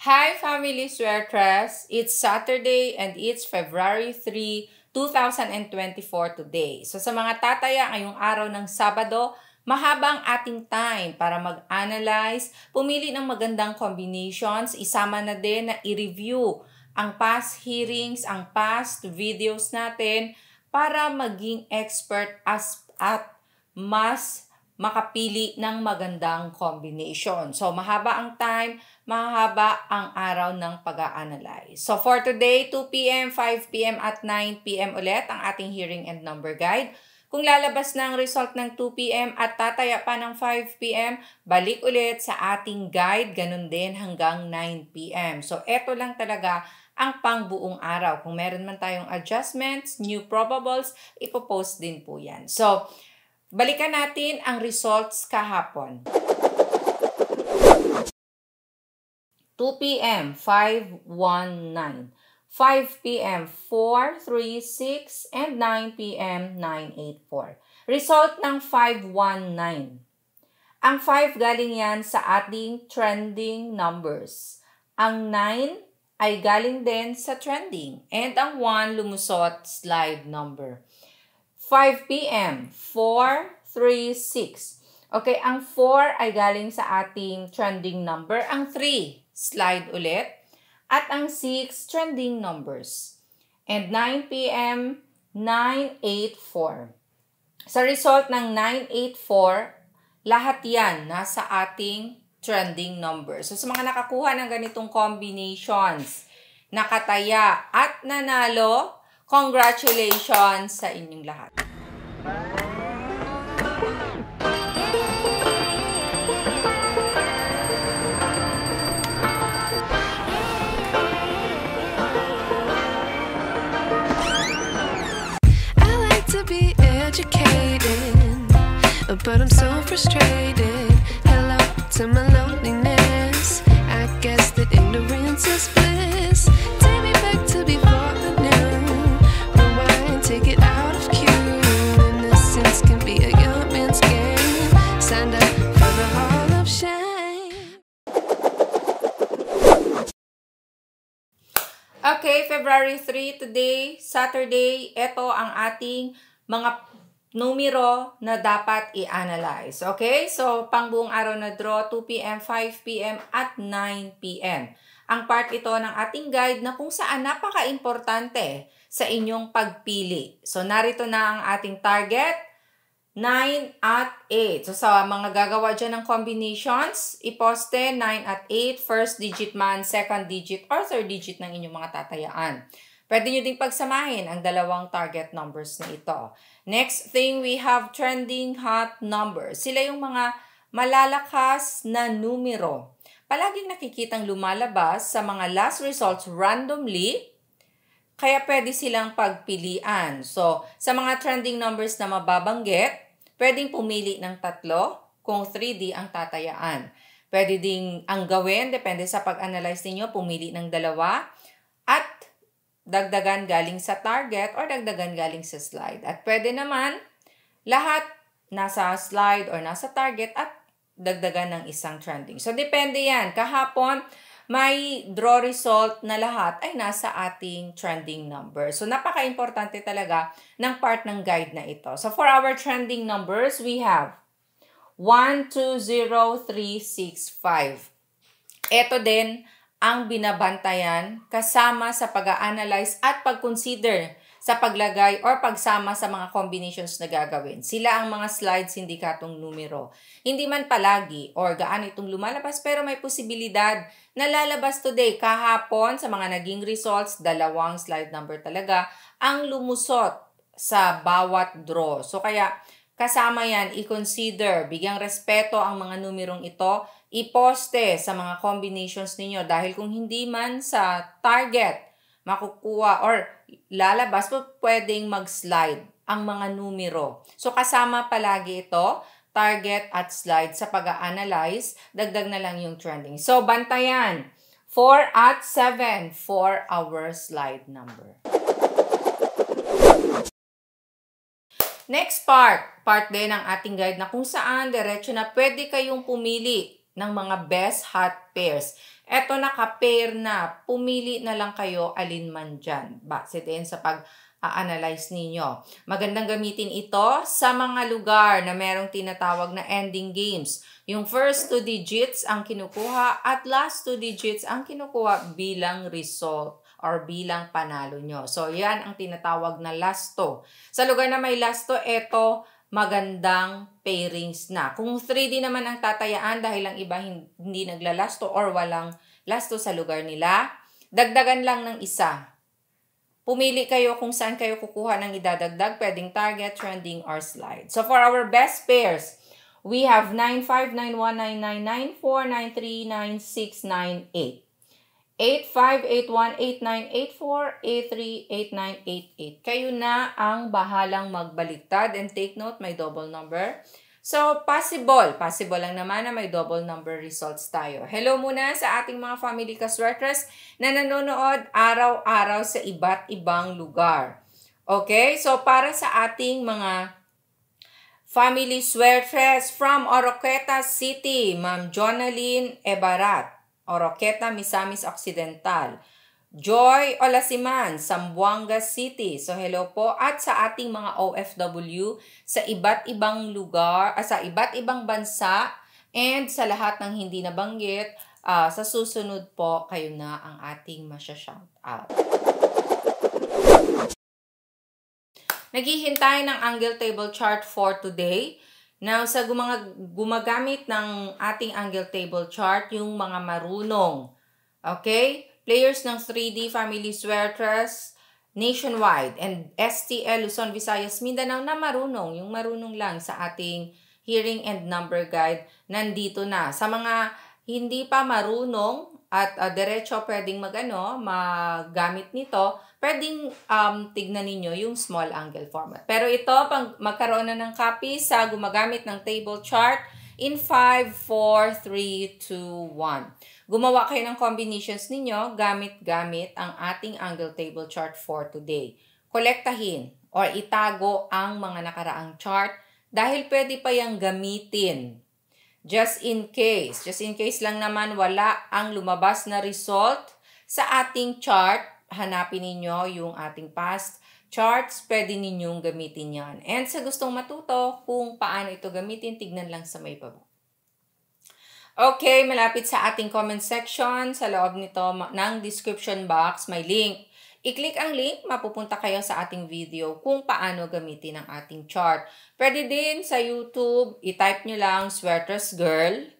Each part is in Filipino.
Hi Family Sweatress! It's Saturday and it's February 3, 2024 today. So sa mga tataya ngayong araw ng Sabado, mahaba ang ating time para mag-analyze, pumili ng magandang combinations, isama na din na i-review ang past hearings, ang past videos natin para maging expert at mas makapili ng magandang combination. So, mahaba ang time, mahaba ang araw ng pag-a-analyze. So, for today, 2 p.m., 5 p.m. at 9 p.m. ulit ang ating hearing and number guide. Kung lalabas ng result ng 2 p.m. at tataya pa ng 5 p.m., balik ulit sa ating guide, ganun din hanggang 9 p.m. So, eto lang talaga ang pangbuong araw. Kung meron man tayong adjustments, new probables, ipopost din po yan. So, balikan natin ang results kahapon. 2 p.m. 519, 5 p.m. 436, and 9 p.m. 984. Result ng 519. Ang 5 galing yan sa ating trending numbers. Ang 9 ay galing din sa trending. And ang 1 lumusot slide number. 5 p.m. 436. Okay, ang 4 ay galing sa ating trending number. Ang 3, slide ulit. At ang 6, trending numbers. And 9 p.m., 984. Sa result ng 984, lahat yan nasa ating trending numbers. So sa mga nakakuha ng ganitong combinations, nakataya at nanalo, congratulations sa inyong lahat. I like to be educated, but I'm so frustrated. Hello to my loneliness. I guess that ignorance is bliss. Take me back to before the new. Rewind, take it out of cue. Innocence can be a young man's game. Signed up for the hall of shame. Okay, February 3 today, Saturday. Ito ang ating mga numero na dapat i-analyze. Okay? So, pangbuong araw na draw, 2 p.m., 5 p.m., at 9 p.m. Ang part ito ng ating guide na kung saan napaka-importante sa inyong pagpili. So, narito na ang ating target, 9 at 8. So, sa mga gagawa dyan ng combinations, iposte 9 at 8, first digit man, second digit, or third digit ng inyong mga tatayaan. Pwede nyo ding pagsamahin ang dalawang target numbers na ito. Next thing, we have trending hot numbers. Sila yung mga malalakas na numero. Palaging nakikitang lumalabas sa mga last results randomly, kaya pwede silang pagpilian. So, sa mga trending numbers na mababanggit, pwedeng pumili ng 3 kung 3D ang tatayaan. Pwede ding ang gawin, depende sa pag-analyze ninyo, pumili ng 2 at dagdagan galing sa target or dagdagan galing sa slide. At pwede naman lahat nasa slide or nasa target at dagdagan ng isang trending. So, depende yan. Kahapon, may draw result na lahat ay nasa ating trending number. So, napaka-importante talaga ng part ng guide na ito. So, for our trending numbers, we have 1, 2, 0, 3, 6, 5. Ito din ang binabantayan kasama sa pag-a-analyze at pag-consider sa paglagay or pagsama sa mga combinations na gagawin. Sila ang mga slides, hindi katong numero. Hindi man palagi or gaano itong lumalabas, pero may posibilidad na lalabas today. Kahapon, sa mga naging results, 2 slide number talaga ang lumusot sa bawat draw. So kaya kasama yan, i-consider, bigyang respeto ang mga numerong ito, iposte sa mga combinations ninyo dahil kung hindi man sa target makukuha or lalabas, pwedeng mag-slide ang mga numero. So kasama palagi ito, target at slide sa pag-a-analyze, dagdag na lang yung trending. So bantayan, 4 at 7 for our slide number. Next part din ng ating guide na kung saan diretso na pwede kayong pumili ng mga best hot pairs. Eto naka-pair na, pumili na lang kayo alin man dyan. Base din sa pag-analyze ninyo. Magandang gamitin ito sa mga lugar na merong tinatawag na ending games. Yung first 2 digits ang kinukuha at last 2 digits ang kinukuha bilang result or bilang panalo nyo. So, yan ang tinatawag na lasto. Sa lugar na may lasto, eto magandang pairings na. Kung 3D naman ang tatayaan dahil ang iba hindi naglalasto or walang lasto sa lugar nila, dagdagan lang ng isa. Pumili kayo kung saan kayo kukuha ng idadagdag, pwedeng target, trending, or slide. So for our best pairs, we have 95919994939698. 85818984838988. Kayo na ang bahalang magbaliktad and take note, may double number. So, possible lang naman na may double number results tayo. Hello muna sa ating mga family kaswertres na nanonood araw-araw sa iba't ibang lugar. Okay? So, para sa ating mga family swertres from Oroqueta City, Ma'am Jonaline Ebarat. Oroqueta, Misamis Occidental. Joy Olasiman, Zamboanga City. So hello po. At sa ating mga OFW sa iba't ibang lugar, sa iba't ibang bansa, and sa lahat ng hindi nabanggit, sa susunod po, kayo na ang ating masya-shout out. Naghihintay ng angle table chart for today. Now, sa gumagamit ng ating angle table chart, yung mga marunong, okay? Players ng 3D Family Swertres nationwide and STL Luzon, Visayas, Mindanao na marunong, yung marunong lang sa ating hearing and number guide, nandito na. Sa mga hindi pa marunong at diretso pwedeng magamit nito, pwedeng tignan ninyo yung small angle format. Pero ito, pag magkaroon na ng copy sa gumagamit ng table chart in 5, 4, 3, 2, 1. Gumawa kayo ng combinations ninyo gamit ang ating angle table chart for today. Kolektahin or itago ang mga nakaraang chart dahil pwede pa yung gamitin. Just in case lang naman wala ang lumabas na result sa ating chart, hanapin ninyo yung ating past charts, pwede ninyong gamitin yan. And sa gustong matuto kung paano ito gamitin, tignan lang sa may baba. Okay, malapit sa ating comment section, sa loob nito ng description box, may link. I-click ang link, mapupunta kayo sa ating video kung paano gamitin ang ating chart. Pwede din sa YouTube, i-type nyo lang Swertres Girl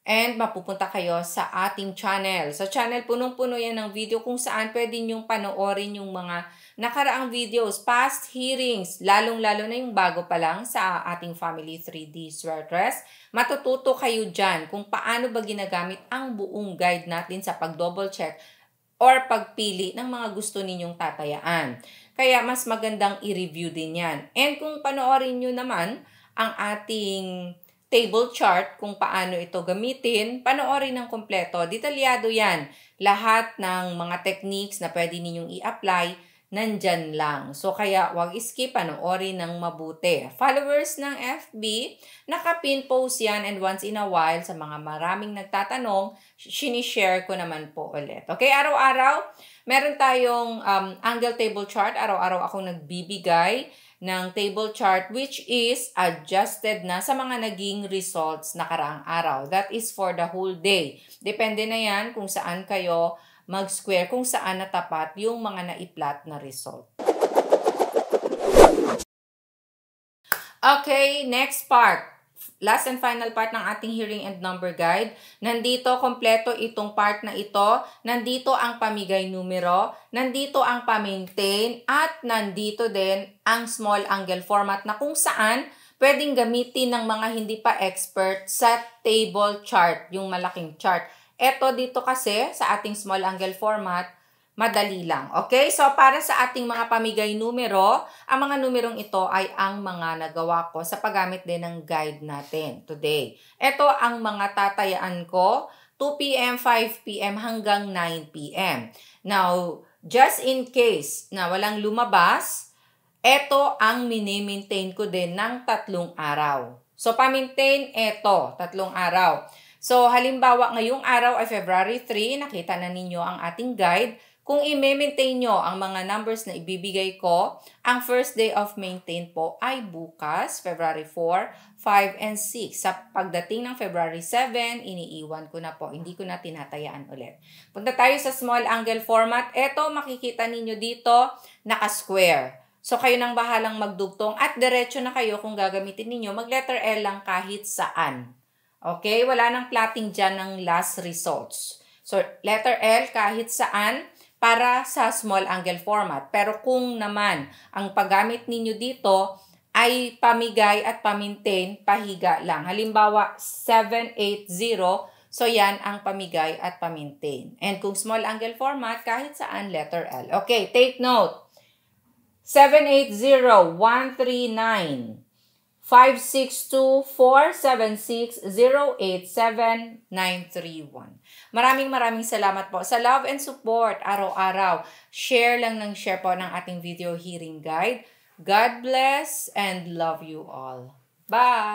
and mapupunta kayo sa ating channel. Sa channel, punong-puno yan ng video kung saan pwede nyong panoorin yung mga nakaraang videos, past hearings, lalong-lalo na yung bago pa lang sa ating Family 3D Swertres. Matututo kayo dyan kung paano ba ginagamit ang buong guide natin sa pag-double check or pagpili ng mga gusto ninyong tatayaan. Kaya mas magandang i-review din yan. And kung panoorin nyo naman ang ating table chart, kung paano ito gamitin, panoorin ng kompleto. Detalyado yan. Lahat ng mga techniques na pwede ninyong i-apply, nandyan lang. So, kaya wag skip, panoorin ng mabuti. Followers ng FB, naka-pin post yan and once in a while, sa mga maraming nagtatanong, sinishare ko naman po ulit. Okay, araw-araw, meron tayong angle table chart. Araw-araw akong nagbibigay ng table chart which is adjusted na sa mga naging results nakaraang araw. That is for the whole day. Depende na yan kung saan kayo mag-square, kung saan natapat yung mga na-plot na result. Okay, next part. Last and final part ng ating hearing and number guide. Nandito, kompleto itong part na ito. Nandito ang pamigay numero, nandito ang pa-maintain, at nandito din ang small angle format na kung saan pwedeng gamitin ng mga hindi pa expert sa table chart, yung malaking chart. Eto dito kasi sa ating small angle format, madali lang. Okay? So, para sa ating mga pamigay numero, ang mga numerong ito ay ang mga nagawa ko sa paggamit din ng guide natin today. Ito ang mga tatayaan ko, 2 p.m., 5 p.m. hanggang 9 p.m. Now, just in case na walang lumabas, ito ang mini-maintain ko din ng 3 araw. So, pa-maintain ito, 3 araw. So, halimbawa, ngayong araw ay February 3, nakita na ninyo ang ating guide. Kung i-maintain nyo ang mga numbers na ibibigay ko, ang first day of maintain po ay bukas, February 4, 5, and 6. Sa pagdating ng February 7, iniiwan ko na po. Hindi ko na tinatayaan ulit. Punta tayo sa small angle format. Ito, makikita ninyo dito, naka-square. So, kayo nang bahalang magdugtong at diretso na kayo kung gagamitin ninyo. Mag-letter L lang kahit saan. Okay? Wala nang plotting dyan ng last results. So, letter L kahit saan para sa small angle format. Pero kung naman ang paggamit ninyo dito ay pamigay at pamintain, pahiga lang. Halimbawa, 780, so yan ang pamigay at pamintain. And kung small angle format, kahit saan, letter L. Okay, take note. 780-139. 562-476-087-931. Maraming salamat po sa love and support araw-araw. Share lang ng share po ng ating video hearing guide. God bless and love you all. Bye!